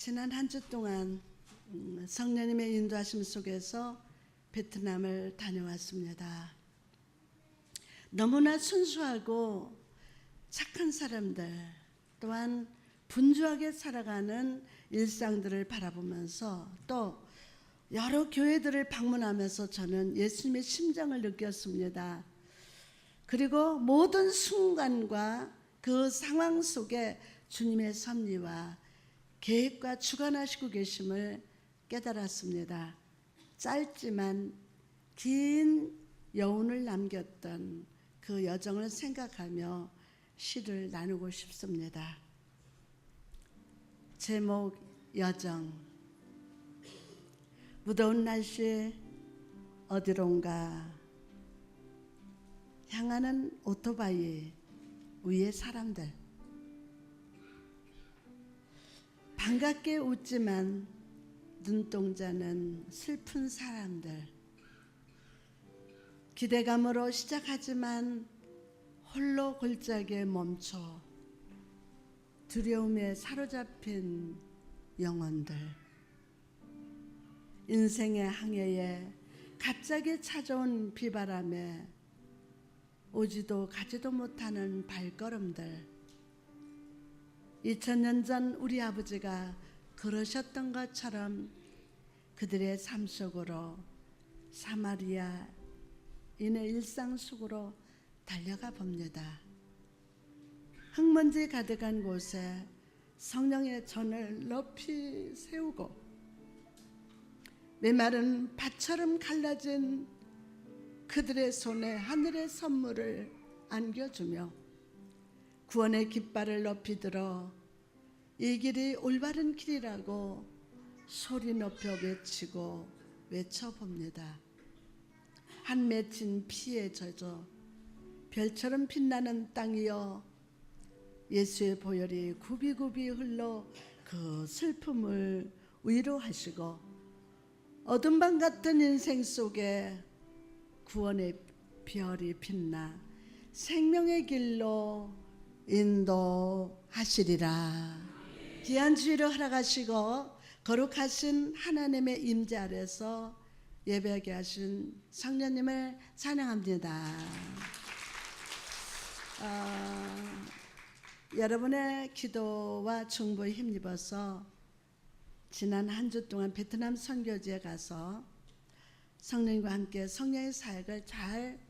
지난 한 주 동안 성령님의 인도하심 속에서 베트남을 다녀왔습니다. 너무나 순수하고 착한 사람들, 또한 분주하게 살아가는 일상들을 바라보면서 또 여러 교회들을 방문하면서 저는 예수님의 심정을 느꼈습니다. 그리고 모든 순간과 그 상황 속에 주님의 섭리와 계획과 주관하시고 계심을 깨달았습니다. 짧지만 긴 여운을 남겼던 그 여정을 생각하며 시를 나누고 싶습니다. 제목 여정. 무더운 날씨 어디론가 향하는 오토바이 위의 사람들, 반갑게 웃지만 눈동자는 슬픈 사람들, 기대감으로 시작하지만 홀로 골짜기에 멈춰 두려움에 사로잡힌 영혼들, 인생의 항해에 갑자기 찾아온 비바람에 오지도 가지도 못하는 발걸음들, 2000년 전 우리 아버지가 그러셨던 것처럼 그들의 삶 속으로 사마리아인의 일상 속으로 달려가 봅니다. 흙먼지 가득한 곳에 성령의 전을 높이 세우고 메마른 밭처럼 갈라진 그들의 손에 하늘의 선물을 안겨주며 구원의 깃발을 높이 들어 이 길이 올바른 길이라고 소리 높여 외쳐봅니다. 한 맺힌 피에 젖어 별처럼 빛나는 땅이여, 예수의 보혈이 굽이굽이 흘러 그 슬픔을 위로하시고 어둠 밤 같은 인생 속에 구원의 별이 빛나 생명의 길로 인도하시리라. 귀한 주일을 허락하시고 거룩하신 하나님의 임재 아래서 예배하게 하신 성령님을 찬양합니다. 여러분의 기도와 중보에 힘입어서 지난 한 주 동안 베트남 선교지에 가서 성령님과 함께 성령의 사역을 잘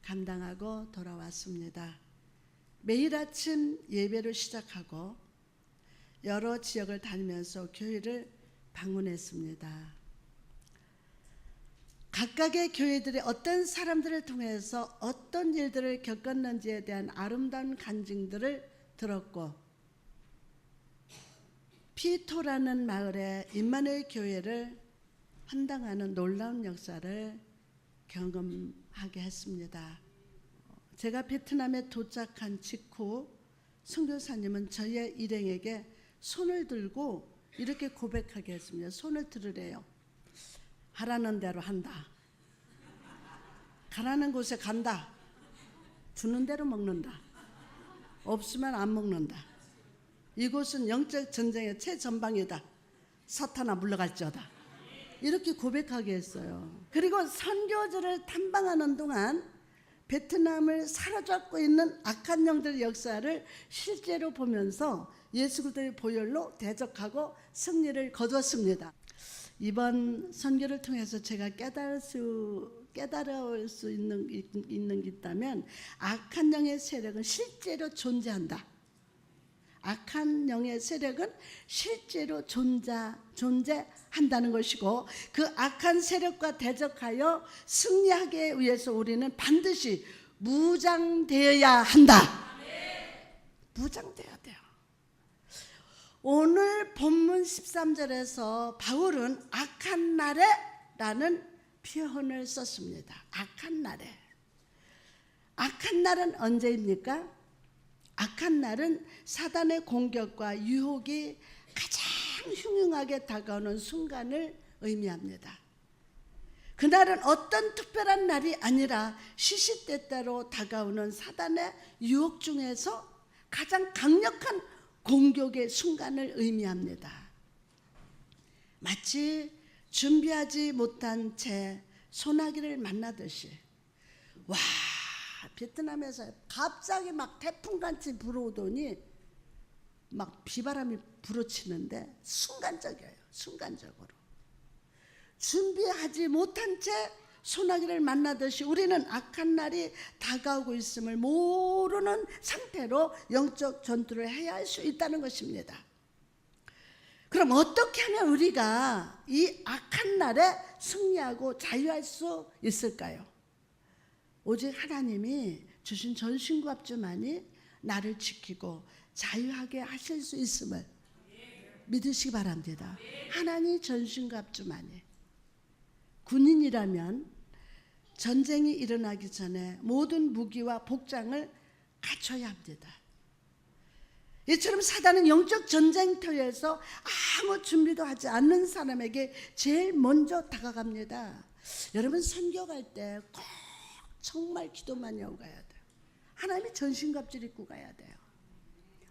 감당하고 돌아왔습니다. 매일 아침 예배를 시작하고 여러 지역을 다니면서 교회를 방문했습니다. 각각의 교회들이 어떤 사람들을 통해서 어떤 일들을 겪었는지에 대한 아름다운 간증들을 들었고, 피토라는 마을의 임마누엘 교회를 헌당하는 놀라운 역사를 경험하게 했습니다. 제가 베트남에 도착한 직후 선교사님은 저희의 일행에게 손을 들고 이렇게 고백하게 했습니다. 손을 들으래요. 하라는 대로 한다. 가라는 곳에 간다. 주는 대로 먹는다. 없으면 안 먹는다. 이곳은 영적 전쟁의 최전방이다. 사탄아 물러갈지어다. 이렇게 고백하게 했어요. 그리고 선교지를 탐방하는 동안 베트남을 사로잡고 있는 악한 영들의 역사를 실제로 보면서 예수 그리스도의 보혈로 대적하고 승리를 거뒀습니다. 이번 선교를 통해서 제가 깨달을 수 있는 게 있다면, 악한 영의 세력은 실제로 존재한다. 악한 영의 세력은 실제로 존재한다는 것이고, 그 악한 세력과 대적하여 승리하기 위해서 우리는 반드시 무장되어야 한다. 무장되어야 돼요. 오늘 본문 13절에서 바울은 악한 날에 라는 표현을 썼습니다. 악한 날에. 악한 날은 언제입니까? 악한 날은 사단의 공격과 유혹이 가장 흉흉하게 다가오는 순간을 의미합니다. 그날은 어떤 특별한 날이 아니라 시시때때로 다가오는 사단의 유혹 중에서 가장 강력한 공격의 순간을 의미합니다. 마치 준비하지 못한 채 소나기를 만나듯이, 와, 베트남에서 갑자기 막 태풍같이 불어오더니 막 비바람이 불어치는데 순간적이에요. 순간적으로 준비하지 못한 채 소나기를 만나듯이 우리는 악한 날이 다가오고 있음을 모르는 상태로 영적 전투를 해야 할 수 있다는 것입니다. 그럼 어떻게 하면 우리가 이 악한 날에 승리하고 자유할 수 있을까요? 오직 하나님이 주신 전신갑주만이 나를 지키고 자유하게 하실 수 있음을 믿으시기 바랍니다. 하나님 전신갑주만이. 군인이라면 전쟁이 일어나기 전에 모든 무기와 복장을 갖춰야 합니다. 이처럼 사단은 영적 전쟁터에서 아무 준비도 하지 않는 사람에게 제일 먼저 다가갑니다. 여러분 선교갈 때 꼭 정말 기도 많이 하고 가야 돼요. 하나님이 전신갑주를 입고 가야 돼요.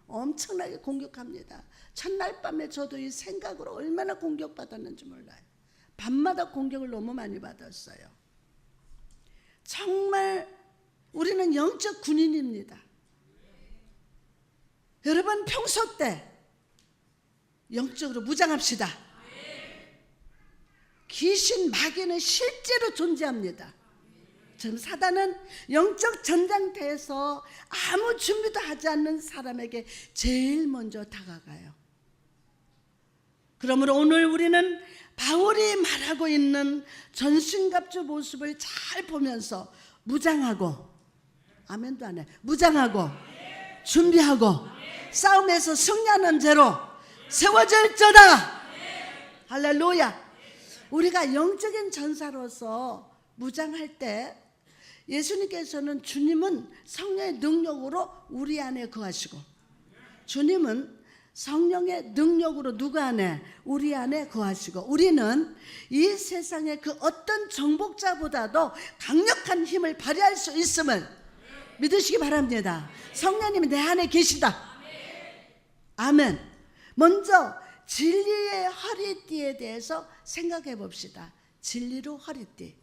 엄청나게 공격합니다. 첫날 밤에 저도 이 생각으로 얼마나 공격받았는지 몰라요. 밤마다 공격을 너무 많이 받았어요. 정말 우리는 영적 군인입니다. 여러분 평소 때 영적으로 무장합시다. 귀신 마귀는 실제로 존재합니다. 지금 사단은 영적 전장터에서 아무 준비도 하지 않는 사람에게 제일 먼저 다가가요. 그러므로 오늘 우리는 바울이 말하고 있는 전신갑주 모습을 잘 보면서 무장하고, 아멘도 안 해, 무장하고 준비하고 싸움에서 승리하는 죄로 세워질지어다. 할렐루야. 우리가 영적인 전사로서 무장할 때 예수님께서는 주님은 성령의 능력으로 우리 안에 거하시고, 주님은 성령의 능력으로 누구 안에? 우리 안에 거하시고, 우리는 이 세상의 그 어떤 정복자보다도 강력한 힘을 발휘할 수 있음을 믿으시기 바랍니다. 성령님이 내 안에 계시다. 아멘. 먼저 진리의 허리띠에 대해서 생각해 봅시다. 진리로 허리띠.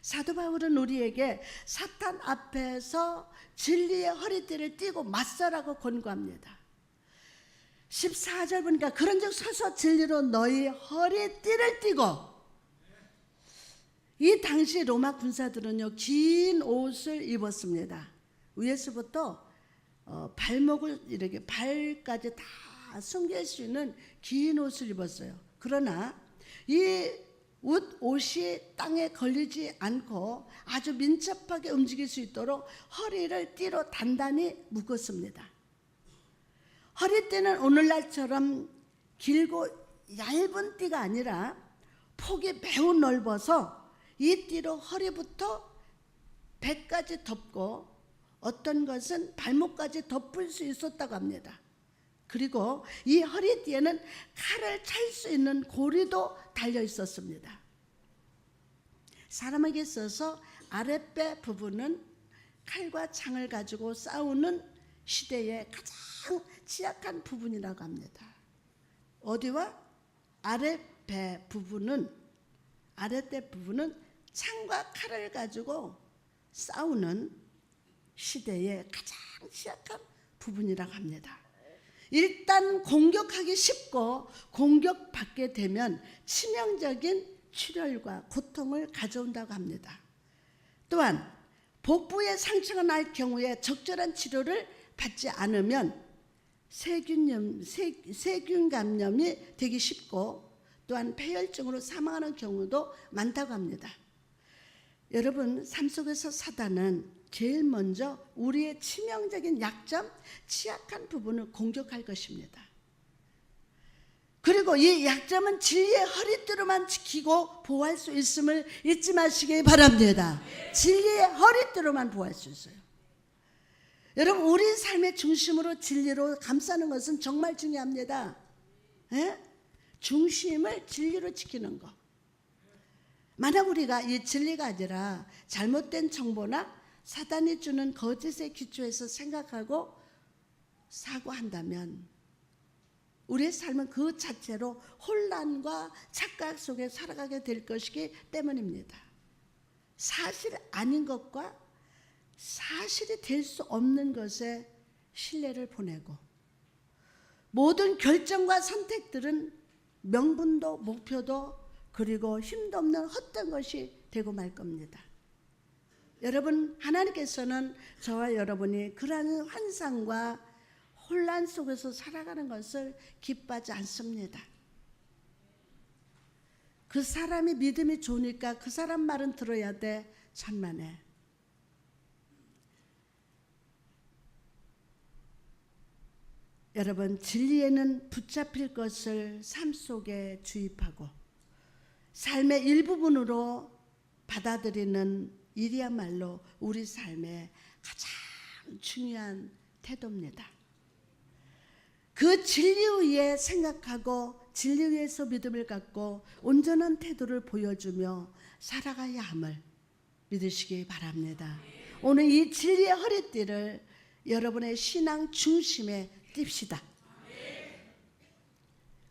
사도 바울은 우리에게 사탄 앞에서 진리의 허리띠를 띠고 맞서라고 권고합니다. 14절 보니까 그런즉 서서 진리로 너희 허리띠를 띠고. 이 당시 로마 군사들은요 긴 옷을 입었습니다. 위에서부터 발목을 이렇게 발까지 다 숨길 수 있는 긴 옷을 입었어요. 그러나 이 옷이 땅에 걸리지 않고 아주 민첩하게 움직일 수 있도록 허리를 띠로 단단히 묶었습니다. 허리띠는 오늘날처럼 길고 얇은 띠가 아니라 폭이 매우 넓어서 이 띠로 허리부터 배까지 덮고 어떤 것은 발목까지 덮을 수 있었다고 합니다. 그리고 이 허리띠에는 칼을 찰 수 있는 고리도 달려 있었습니다. 사람에게 있어서 아랫배 부분은 칼과 창을 가지고 싸우는 시대의 가장 취약한 부분이라고 합니다. 어디와? 아랫배 부분은, 아랫배 부분은 창과 칼을 가지고 싸우는 시대의 가장 취약한 부분이라고 합니다. 일단 공격하기 쉽고 공격받게 되면 치명적인 출혈과 고통을 가져온다고 합니다. 또한 복부에 상처가 날 경우에 적절한 치료를 받지 않으면 세균 감염이 되기 쉽고 또한 폐혈증으로 사망하는 경우도 많다고 합니다. 여러분 삶 속에서 사단은 제일 먼저 우리의 치명적인 약점, 취약한 부분을 공격할 것입니다. 그리고 이 약점은 진리의 허리띠로만 지키고 보호할 수 있음을 잊지 마시기 바랍니다. 진리의 허리띠로만 보호할 수 있어요. 여러분 우리 삶의 중심으로 진리로 감싸는 것은 정말 중요합니다. 에? 중심을 진리로 지키는 것. 만약 우리가 이 진리가 아니라 잘못된 정보나 사단이 주는 거짓의 기초에서 생각하고 사고한다면 우리의 삶은 그 자체로 혼란과 착각 속에 살아가게 될 것이기 때문입니다. 사실 아닌 것과 사실이 될 수 없는 것에 신뢰를 보내고, 모든 결정과 선택들은 명분도 목표도 그리고 힘도 없는 헛된 것이 되고 말 겁니다. 여러분, 하나님께서는 저와 여러분이 그러한 환상과 혼란 속에서 살아가는 것을 기뻐하지 않습니다. 그 사람이 믿음이 좋으니까 그 사람 말은 들어야 돼. 천만에. 여러분, 진리에는 붙잡힐 것을 삶 속에 주입하고 삶의 일부분으로 받아들이는 일이야말로 우리 삶의 가장 중요한 태도입니다. 그 진리 위에 생각하고 진리 위에서 믿음을 갖고 온전한 태도를 보여주며 살아가야 함을 믿으시기 바랍니다. 오늘 이 진리의 허리띠를 여러분의 신앙 중심에 띱시다.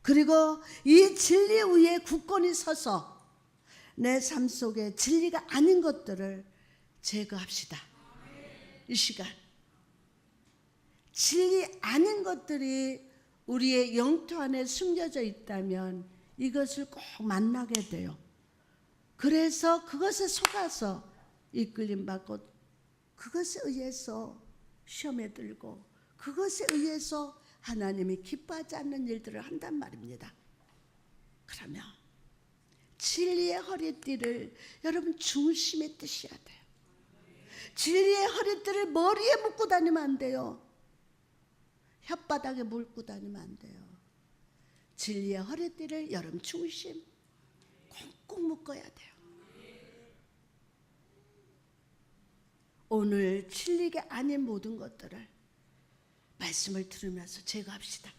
그리고 이 진리 위에 굳건히 서서 내 삶 속에 진리가 아닌 것들을 제거합시다. 이 시간 진리 아닌 것들이 우리의 영토 안에 숨겨져 있다면 이것을 꼭 만나게 돼요. 그래서 그것에 속아서 이끌림 받고 그것에 의해서 시험에 들고 그것에 의해서 하나님이 기뻐하지 않는 일들을 한단 말입니다. 그러면 진리의 허리띠를 여러분 중심에 뜨셔야 돼요. 진리의 허리띠를 머리에 묶고 다니면 안 돼요. 혓바닥에 묶고 다니면 안 돼요. 진리의 허리띠를 여러분 중심 꽁꽁 묶어야 돼요. 오늘 진리가 아닌 모든 것들을 말씀을 들으면서 제거합시다.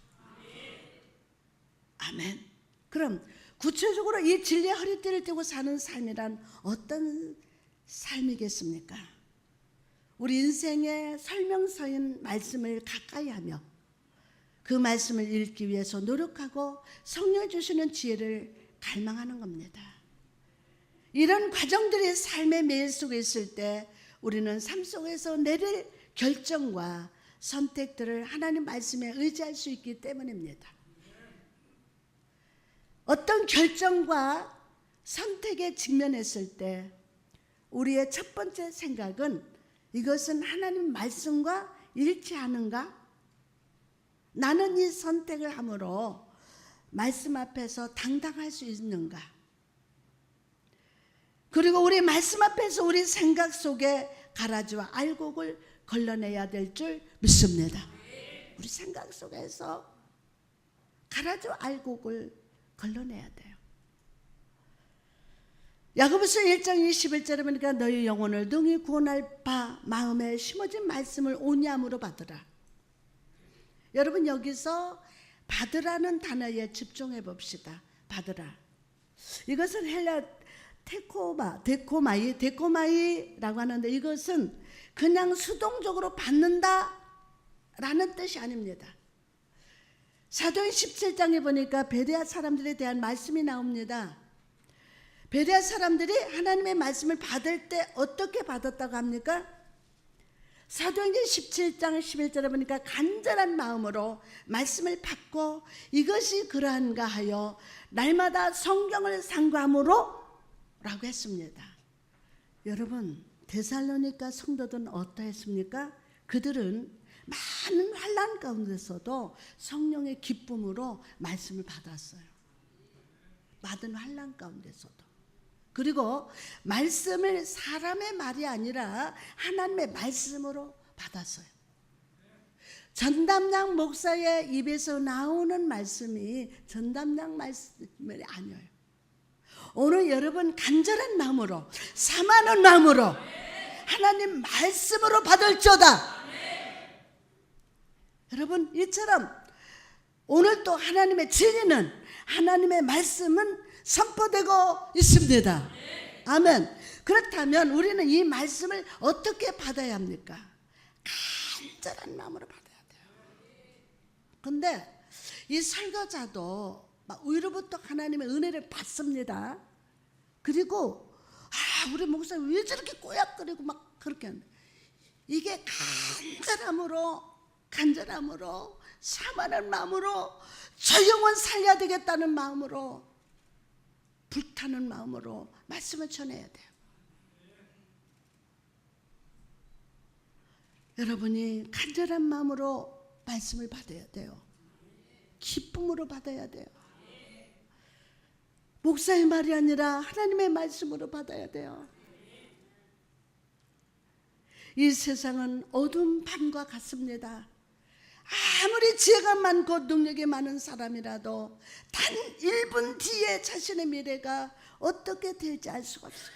아멘. 그럼 구체적으로 이 진리의 허리띠를 띠고 사는 삶이란 어떤 삶이겠습니까? 우리 인생의 설명서인 말씀을 가까이 하며 그 말씀을 읽기 위해서 노력하고 성령 주시는 지혜를 갈망하는 겁니다. 이런 과정들이 삶의 매일 속에 있을 때 우리는 삶 속에서 내릴 결정과 선택들을 하나님 말씀에 의지할 수 있기 때문입니다. 어떤 결정과 선택에 직면했을 때 우리의 첫 번째 생각은 이것은 하나님 말씀과 일치하는가? 나는 이 선택을 함으로 말씀 앞에서 당당할 수 있는가? 그리고 우리 말씀 앞에서 우리 생각 속에 가라지와 알곡을 걸러내야 될 줄 믿습니다. 우리 생각 속에서 가라지와 알곡을 걸러내야 돼요. 야고보서 1장 21절에 보니까 너희 영혼을 능히 구원할 바 마음에 심어진 말씀을 온유함으로 받으라. 여러분, 여기서 받으라는 단어에 집중해 봅시다. 받으라. 이것은 헬라 데코마이라고 하는데 이것은 그냥 수동적으로 받는다라는 뜻이 아닙니다. 사도행 17장에 보니까 베레아 사람들에 대한 말씀이 나옵니다. 베레아 사람들이 하나님의 말씀을 받을 때 어떻게 받았다고 합니까? 사도행전 17장 11절에 보니까 간절한 마음으로 말씀을 받고 이것이 그러한가 하여 날마다 성경을 상고함으로 라고 했습니다. 여러분, 데살로니가 성도들은 어떠했습니까? 그들은 많은 환난 가운데서도 성령의 기쁨으로 말씀을 받았어요. 많은 환난 가운데서도. 그리고 말씀을 사람의 말이 아니라 하나님의 말씀으로 받았어요. 전담양 목사의 입에서 나오는 말씀이 전담양 말씀이 아니에요. 오늘 여러분 간절한 마음으로 사모하는 마음으로 하나님 말씀으로 받을지어다. 여러분, 이처럼 오늘 또 하나님의 진리는 하나님의 말씀은 선포되고 있습니다. 아멘. 그렇다면 우리는 이 말씀을 어떻게 받아야 합니까? 간절한 마음으로 받아야 돼요. 그런데 이 설교자도 막 위로부터 하나님의 은혜를 받습니다. 그리고 우리 목사님 왜 저렇게 꼬약거리고 막 그렇게 하는데, 이게 간절함으로 사만한 마음으로 저 영혼 살려야 되겠다는 마음으로, 불타는 마음으로 말씀을 전해야 돼요. 여러분이 간절한 마음으로 말씀을 받아야 돼요. 기쁨으로 받아야 돼요. 목사의 말이 아니라 하나님의 말씀으로 받아야 돼요. 이 세상은 어두운 밤과 같습니다. 아무리 지혜가 많고 능력이 많은 사람이라도 단 1분 뒤에 자신의 미래가 어떻게 될지 알 수가 없어요.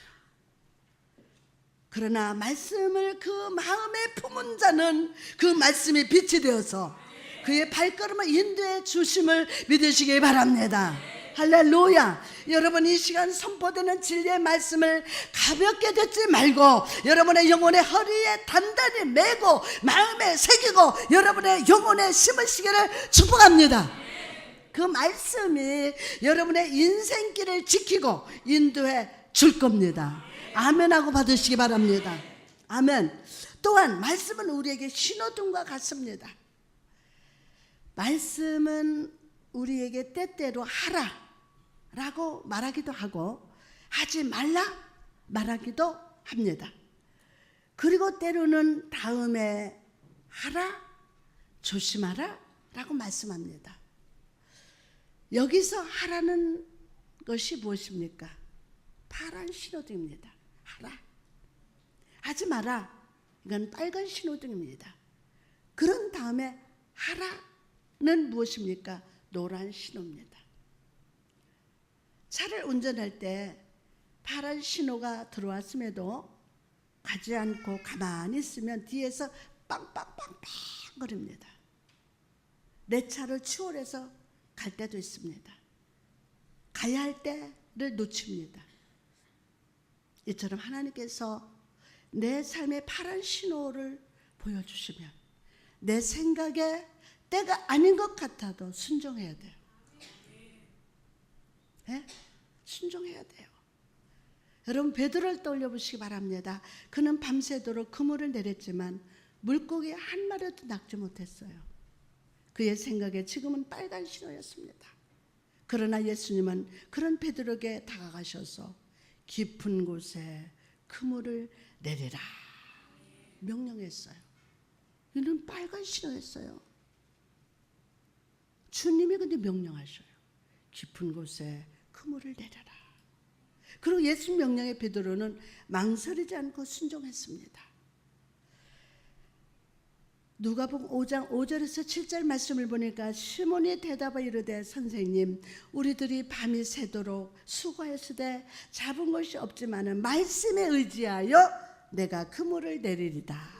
그러나 말씀을 그 마음에 품은 자는 그 말씀이 빛이 되어서 그의 발걸음을 인도해 주심을 믿으시기 바랍니다. 할렐루야. 여러분, 이 시간 선포되는 진리의 말씀을 가볍게 듣지 말고 여러분의 영혼의 허리에 단단히 메고 마음에 새기고 여러분의 영혼에 심으시기를 축복합니다. 그 말씀이 여러분의 인생길을 지키고 인도해 줄 겁니다. 아멘하고 받으시기 바랍니다. 아멘. 또한 말씀은 우리에게 신호등과 같습니다. 말씀은 우리에게 때때로 하라 라고 말하기도 하고 하지 말라 말하기도 합니다. 그리고 때로는 다음에 하라, 조심하라 라고 말씀합니다. 여기서 하라는 것이 무엇입니까? 파란 신호등입니다. 하라. 하지 마라. 이건 빨간 신호등입니다. 그런 다음에 하라는 무엇입니까? 노란 신호입니다. 차를 운전할 때 파란 신호가 들어왔음에도 가지 않고 가만히 있으면 뒤에서 빵빵빵빵 거립니다. 내 차를 추월해서 갈 때도 있습니다. 가야 할 때를 놓칩니다. 이처럼 하나님께서 내 삶의 파란 신호를 보여주시면 내 생각에 때가 아닌 것 같아도 순종해야 돼요. 네? 순종해야 돼요. 여러분, 베드로를 떠올려 보시기 바랍니다. 그는 밤새도록 그물을 내렸지만 물고기 한 마리도 낚지 못했어요. 그의 생각에 지금은 빨간 신호였습니다. 그러나 예수님은 그런 베드로에게 다가가셔서 깊은 곳에 그물을 내리라 명령했어요. 이는 빨간 신호였어요. 주님이 근데 명령하셔요. 깊은 곳에 그물을 내려라. 그리고 예수 명령에 베드로는 망설이지 않고 순종했습니다. 누가복음 5장 5절에서 7절 말씀을 보니까 시몬이 대답하여 이르되 선생님, 우리들이 밤이 새도록 수고하였으되 잡은 것이 없지만은 말씀에 의지하여 내가 그물을 내리리다.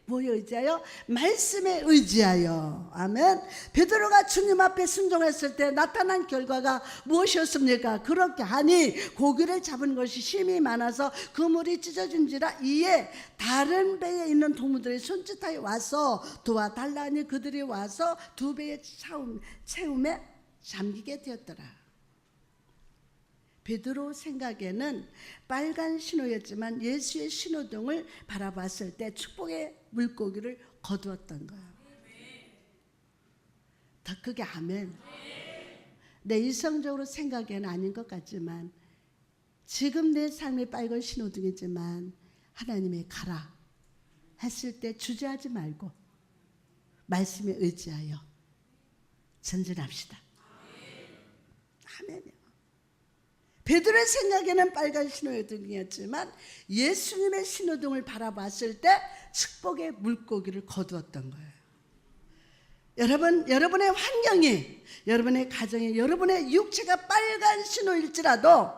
뭐에 의지하여? 말씀에 의지하여. 아멘. 베드로가 주님 앞에 순종했을 때 나타난 결과가 무엇이었습니까? 그렇게 하니 고기를 잡은 것이 심히 많아서 그물이 찢어진지라 이에 다른 배에 있는 동무들이 손짓하여 와서 도와달라니 그들이 와서 두 배의 채움에 잠기게 되었더라. 베드로 생각에는 빨간 신호였지만 예수의 신호등을 바라봤을 때 축복의 물고기를 거두었던 거예요. 더 크게 아멘. 내 이성적으로 생각에는 아닌 것 같지만 지금 내 삶의 빨간 신호등이지만 하나님이 가라 했을 때 주저하지 말고 말씀에 의지하여 전진합시다. 아멘이요. 베드로의 생각에는 빨간 신호등이었지만 예수님의 신호등을 바라봤을 때 축복의 물고기를 거두었던 거예요. 여러분, 여러분의 환경이, 여러분의 가정이, 여러분의 육체가 빨간 신호일지라도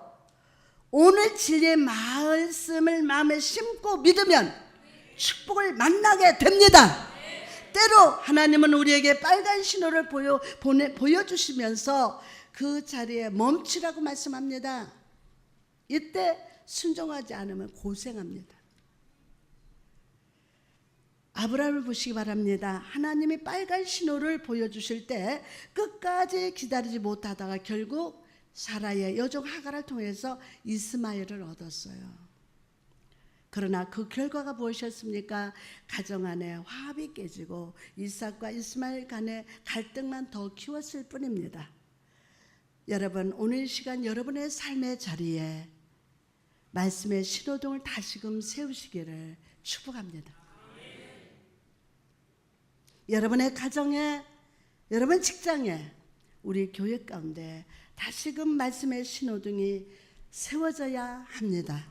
오늘 진리의 말씀을 마음에 심고 믿으면 축복을 만나게 됩니다. 때로 하나님은 우리에게 빨간 신호를 보여주시면서 그 자리에 멈추라고 말씀합니다. 이때 순종하지 않으면 고생합니다. 아브라함을 보시기 바랍니다. 하나님이 빨간 신호를 보여주실 때 끝까지 기다리지 못하다가 결국 사라의 여종 하갈을 통해서 이스마엘을 얻었어요. 그러나 그 결과가 무엇이었습니까? 가정 안에 화합이 깨지고 이삭과 이스마엘 간의 갈등만 더 키웠을 뿐입니다. 여러분, 오늘 시간 여러분의 삶의 자리에 말씀의 신호등을 다시금 세우시기를 축복합니다. 여러분의 가정에, 여러분 직장에, 우리 교회 가운데 다시금 말씀의 신호등이 세워져야 합니다.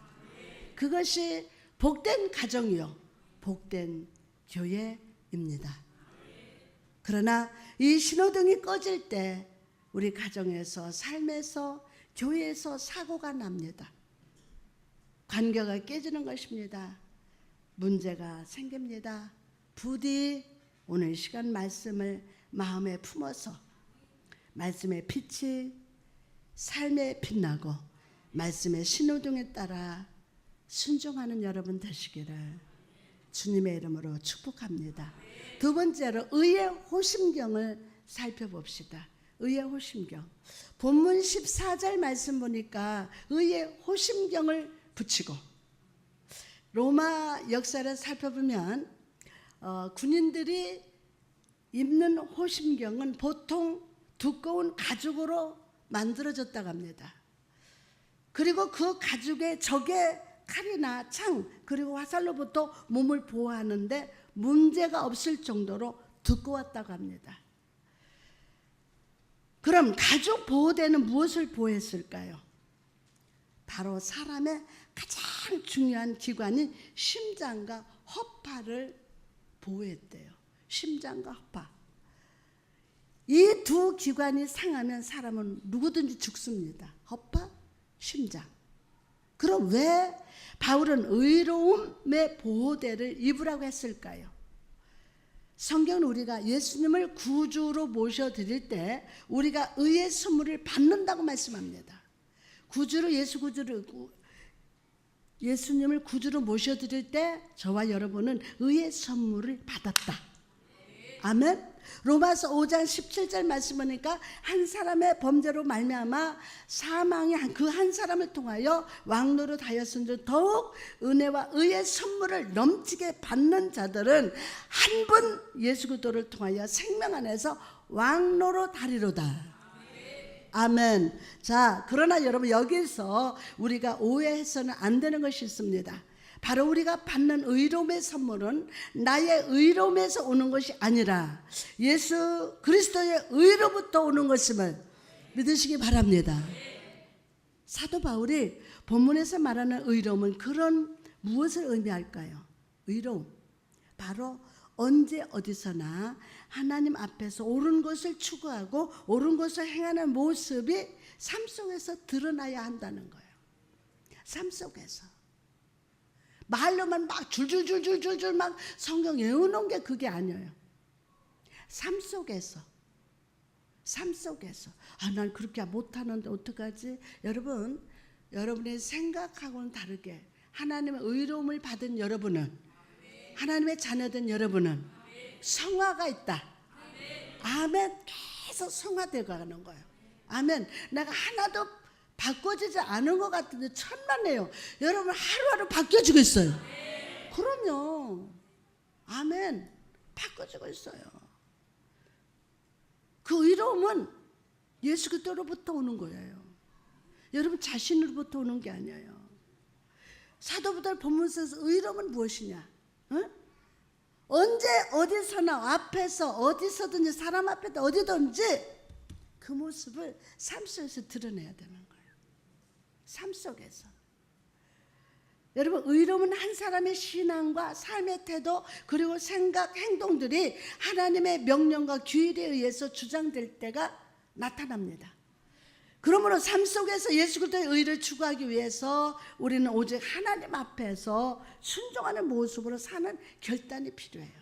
그것이 복된 가정이요, 복된 교회입니다. 그러나 이 신호등이 꺼질 때 우리 가정에서, 삶에서, 교회에서 사고가 납니다. 관계가 깨지는 것입니다. 문제가 생깁니다. 부디 오늘 시간 말씀을 마음에 품어서 말씀의 빛이 삶에 빛나고 말씀의 신호등에 따라 순종하는 여러분 되시기를 주님의 이름으로 축복합니다. 두 번째로 의의 호심경을 살펴봅시다. 의의 호심경. 본문 14절 말씀 보니까 의의 호심경을 붙이고, 로마 역사를 살펴보면 군인들이 입는 호심경은 보통 두꺼운 가죽으로 만들어졌다고 합니다. 그리고 그 가죽에 적의 칼이나 창 그리고 화살로부터 몸을 보호하는데 문제가 없을 정도로 두꺼웠다고 합니다. 그럼 가죽 보호대는 무엇을 보호했을까요? 바로 사람의 가장 중요한 기관인 심장과 허파를 보호했대요. 심장과 허파. 이 두 기관이 상하면 사람은 누구든지 죽습니다. 허파, 심장. 그럼 왜 바울은 의로움의 보호대를 입으라고 했을까요? 성경은 우리가 예수님을 구주로 모셔드릴 때 우리가 의의 선물을 받는다고 말씀합니다. 예수님을 구주로 모셔드릴 때 저와 여러분은 의의 선물을 받았다. 아멘. 로마서 5장 17절 말씀 보니까 한 사람의 범죄로 말미암아 사망이 그 한 사람을 통하여 왕노릇하였은즉 더욱 은혜와 의의 선물을 넘치게 받는 자들은 한 분 예수 그리스도를 통하여 생명 안에서 왕노릇하리로다. 아멘. 자, 그러나 여러분, 여기서 우리가 오해해서는 안 되는 것이 있습니다. 바로 우리가 받는 의로움의 선물은 나의 의로움에서 오는 것이 아니라 예수 그리스도의 의로부터 오는 것임을 믿으시기 바랍니다. 사도 바울이 본문에서 말하는 의로움은 그런 무엇을 의미할까요? 의로움, 바로 언제 어디서나 하나님 앞에서 옳은 것을 추구하고 옳은 것을 행하는 모습이 삶 속에서 드러나야 한다는 거예요. 삶 속에서. 말로만 막 줄줄줄줄줄줄 막 성경 외우는 게 그게 아니에요. 삶 속에서. 난 그렇게 못하는데 어떡하지? 여러분, 여러분의 생각하고는 다르게 하나님의 의로움을 받은 여러분은, 하나님의 자녀된 여러분은 성화가 있다. 아멘. 계속 성화되어 가는 거예요. 아멘. 내가 하나도 바꿔지지 않은 것 같은데 천만에요. 여러분 하루하루 바뀌어지고 있어요. 그럼요. 아멘. 바꿔지고 있어요. 그 의로움은 예수 그리스도로부터 오는 거예요. 여러분 자신으로부터 오는 게 아니에요. 사도 바울 본문에서 의로움은 무엇이냐? 언제 어디서나 앞에서 어디서든지 사람 앞에도 어디든지 그 모습을 삶 속에서 드러내야 되는 거예요. 삶 속에서. 여러분, 의로움은 한 사람의 신앙과 삶의 태도 그리고 생각, 행동들이 하나님의 명령과 규율에 의해서 주장될 때가 나타납니다. 그러므로 삶 속에서 예수 그리스도의 의를 추구하기 위해서 우리는 오직 하나님 앞에서 순종하는 모습으로 사는 결단이 필요해요.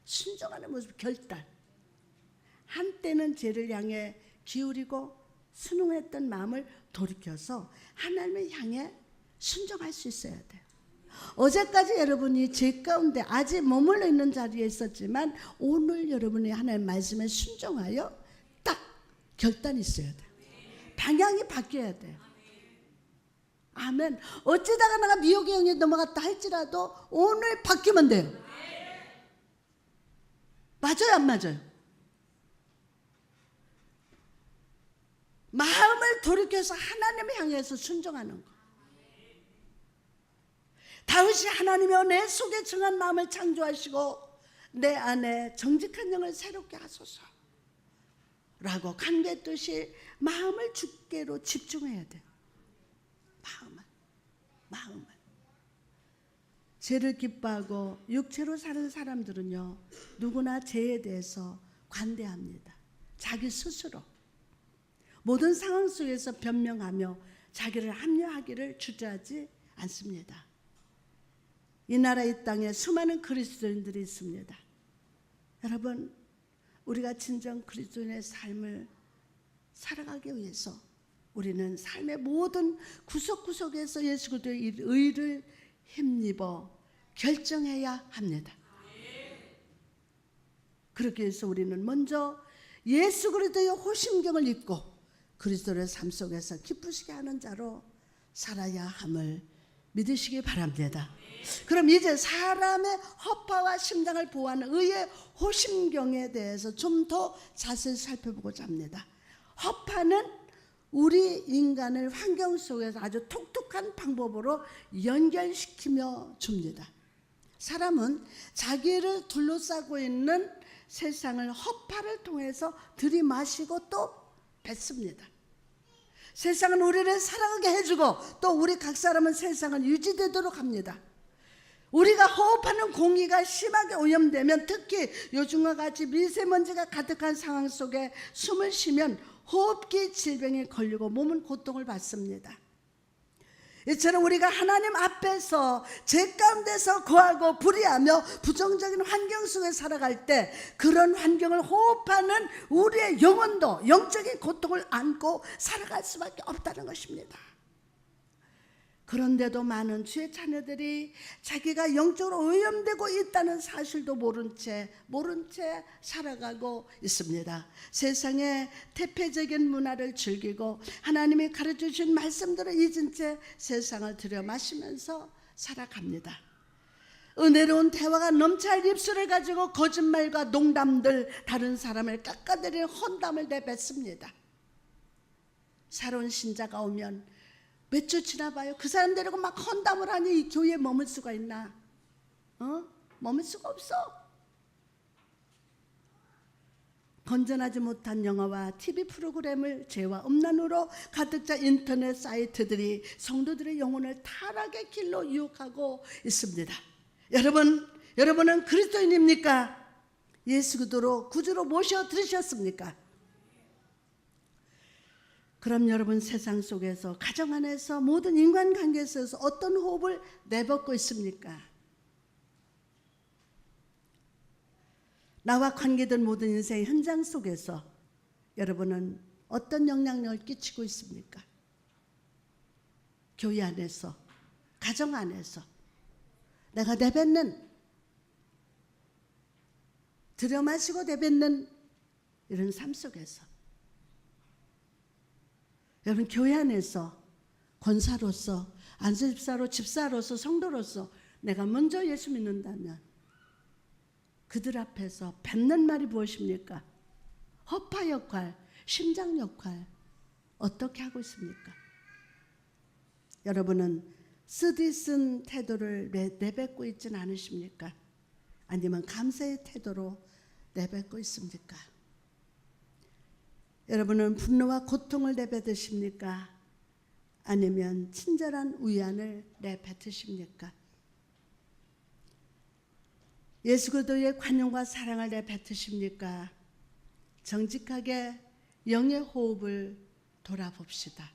순종하는 모습, 결단. 한때는 죄를 향해 기울이고 순응했던 마음을 돌이켜서 하나님을 향해 순종할 수 있어야 돼요. 어제까지 여러분이 죄 가운데 아직 머물러 있는 자리에 있었지만 오늘 여러분이 하나님의 말씀에 순종하여 딱 결단이 있어야 돼. 방향이 바뀌어야 돼. 아멘. 어찌다가 내가 미혹의 영에 넘어갔다 할지라도 오늘 바뀌면 돼요. 맞아요, 안 맞아요? 마음을 돌이켜서 하나님을 향해서 순종하는 거. 다윗이 하나님이여 내 속에 정한 마음을 창조하시고 내 안에 정직한 영을 새롭게 하소서 라고 간구했듯이 마음을 주께로 집중해야 돼요. 마음을. 죄를 기뻐하고 육체로 사는 사람들은요, 누구나 죄에 대해서 관대합니다. 자기 스스로 모든 상황 속에서 변명하며 자기를 합리화하기를 주저하지 않습니다. 이 나라 이 땅에 수많은 그리스도인들이 있습니다. 여러분, 우리가 진정 그리스도인의 삶을 살아가기 위해서 우리는 삶의 모든 구석구석에서 예수 그리스도의 의를 힘입어 결정해야 합니다. 그렇게 해서 우리는 먼저 예수 그리스도의 호심경을 입고 그리스도의 삶 속에서 기쁘시게 하는 자로 살아야 함을 믿으시기 바랍니다. 그럼 이제 사람의 허파와 심장을 보호하는 의의 호심경에 대해서 좀 더 자세히 살펴보고자 합니다. 허파는 우리 인간을 환경 속에서 아주 독특한 방법으로 연결시키며 줍니다. 사람은 자기를 둘러싸고 있는 세상을 허파를 통해서 들이마시고 또 뱉습니다. 세상은 우리를 살아가게 해주고 또 우리 각 사람은 세상을 유지되도록 합니다. 우리가 호흡하는 공기가 심하게 오염되면, 특히 요즘과 같이 미세먼지가 가득한 상황 속에 숨을 쉬면 호흡기 질병에 걸리고 몸은 고통을 받습니다. 이처럼 우리가 하나님 앞에서 죄 가운데서 거하고 불의하며 부정적인 환경 속에 살아갈 때 그런 환경을 호흡하는 우리의 영혼도 영적인 고통을 안고 살아갈 수밖에 없다는 것입니다. 그런데도 많은 주의 자녀들이 자기가 영적으로 오염되고 있다는 사실도 모른 채 살아가고 있습니다. 세상의 태폐적인 문화를 즐기고 하나님이 가르쳐주신 말씀들을 잊은 채 세상을 들여마시면서 살아갑니다. 은혜로운 대화가 넘쳐할 입술을 가지고 거짓말과 농담들, 다른 사람을 깎아내리는 험담을 내뱉습니다. 새로운 신자가 오면 몇 주 지나봐요. 그 사람 데리고 막 헌담을 하니 이 교회에 머물 수가 있나? 머물 수가 없어. 건전하지 못한 영화와 TV 프로그램을 죄와 음란으로 가득 찬 인터넷 사이트들이 성도들의 영혼을 타락의 길로 유혹하고 있습니다. 여러분은 그리스도인입니까? 예수 그리스도로 구주로 모셔 들으셨습니까? 그럼 여러분 세상 속에서, 가정 안에서, 모든 인간관계에 있어서 어떤 호흡을 내뱉고 있습니까? 나와 관계된 모든 인생의 현장 속에서 여러분은 어떤 영향력을 끼치고 있습니까? 교회 안에서, 가정 안에서 내가 내뱉는, 들여마시고 내뱉는 이런 삶 속에서 여러분 교회 안에서 권사로서, 안수집사로, 집사로서, 성도로서 내가 먼저 예수 믿는다면 그들 앞에서 뱉는 말이 무엇입니까? 허파 역할, 심장 역할 어떻게 하고 있습니까? 여러분은 쓰디쓴 태도를 내뱉고 있지는 않으십니까? 아니면 감사의 태도로 내뱉고 있습니까? 여러분은 분노와 고통을 내뱉으십니까? 아니면 친절한 위안을 내뱉으십니까? 예수 그리스도의 관용과 사랑을 내뱉으십니까? 정직하게 영의 호흡을 돌아봅시다.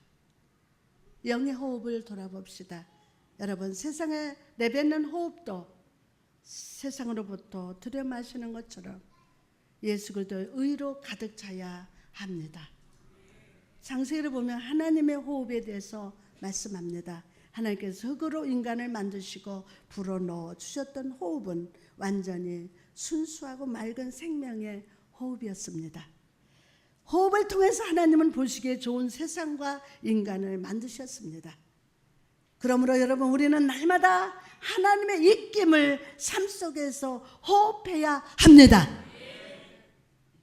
영의 호흡을 돌아봅시다. 여러분, 세상에 내뱉는 호흡도 세상으로부터 들여마시는 것처럼 예수 그리스도의 의로 가득 차야 합니다. 창세기를 보면 하나님의 호흡에 대해서 말씀합니다. 하나님께서 흙으로 인간을 만드시고 불어넣어 주셨던 호흡은 완전히 순수하고 맑은 생명의 호흡이었습니다. 호흡을 통해서 하나님은 보시기에 좋은 세상과 인간을 만드셨습니다. 그러므로 여러분, 우리는 날마다 하나님의 입김을 삶 속에서 호흡해야 합니다.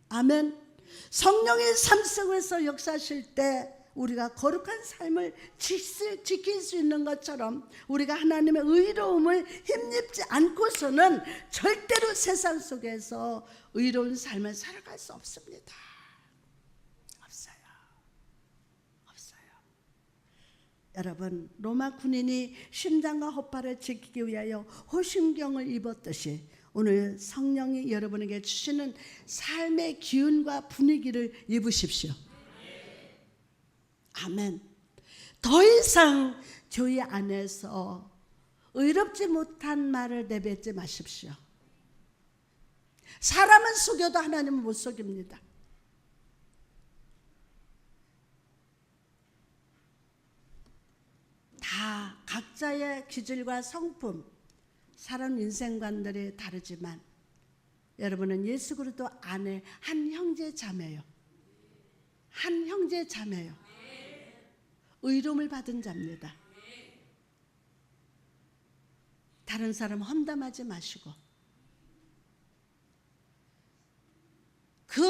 아멘. 성령의 삶 속에서 역사하실 때 우리가 거룩한 삶을 지킬 수 있는 것처럼 우리가 하나님의 의로움을 힘입지 않고서는 절대로 세상 속에서 의로운 삶을 살아갈 수 없습니다. 없어요. 여러분, 로마 군인이 심장과 허파를 지키기 위하여 호심경을 입었듯이 오늘 성령이 여러분에게 주시는 삶의 기운과 분위기를 입으십시오. 아멘. 더 이상 교회 안에서 의롭지 못한 말을 내뱉지 마십시오. 사람은 속여도 하나님은 못 속입니다. 다 각자의 기질과 성품, 사람 인생관들이 다르지만 여러분은 예수 그리스도 안에 한 형제 자매요. 한 형제 자매요. 의로움을 받은 자입니다. 다른 사람 험담하지 마시고 그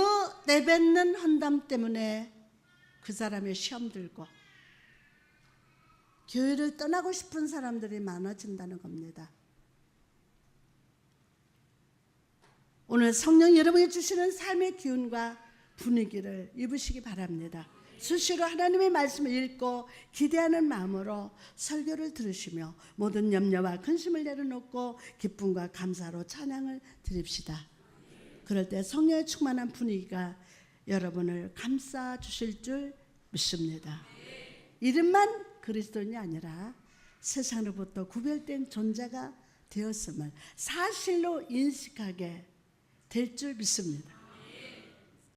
내뱉는 험담 때문에 그 사람의 시험 들고 교회를 떠나고 싶은 사람들이 많아진다는 겁니다. 오늘 성령 여러분이 주시는 삶의 기운과 분위기를 입으시기 바랍니다. 수시로 하나님의 말씀을 읽고 기대하는 마음으로 설교를 들으시며 모든 염려와 근심을 내려놓고 기쁨과 감사로 찬양을 드립시다. 그럴 때 성령의 충만한 분위기가 여러분을 감싸 주실 줄 믿습니다. 이름만 그리스도인이 아니라 세상으로부터 구별된 존재가 되었음을 사실로 인식하게 될 줄 믿습니다.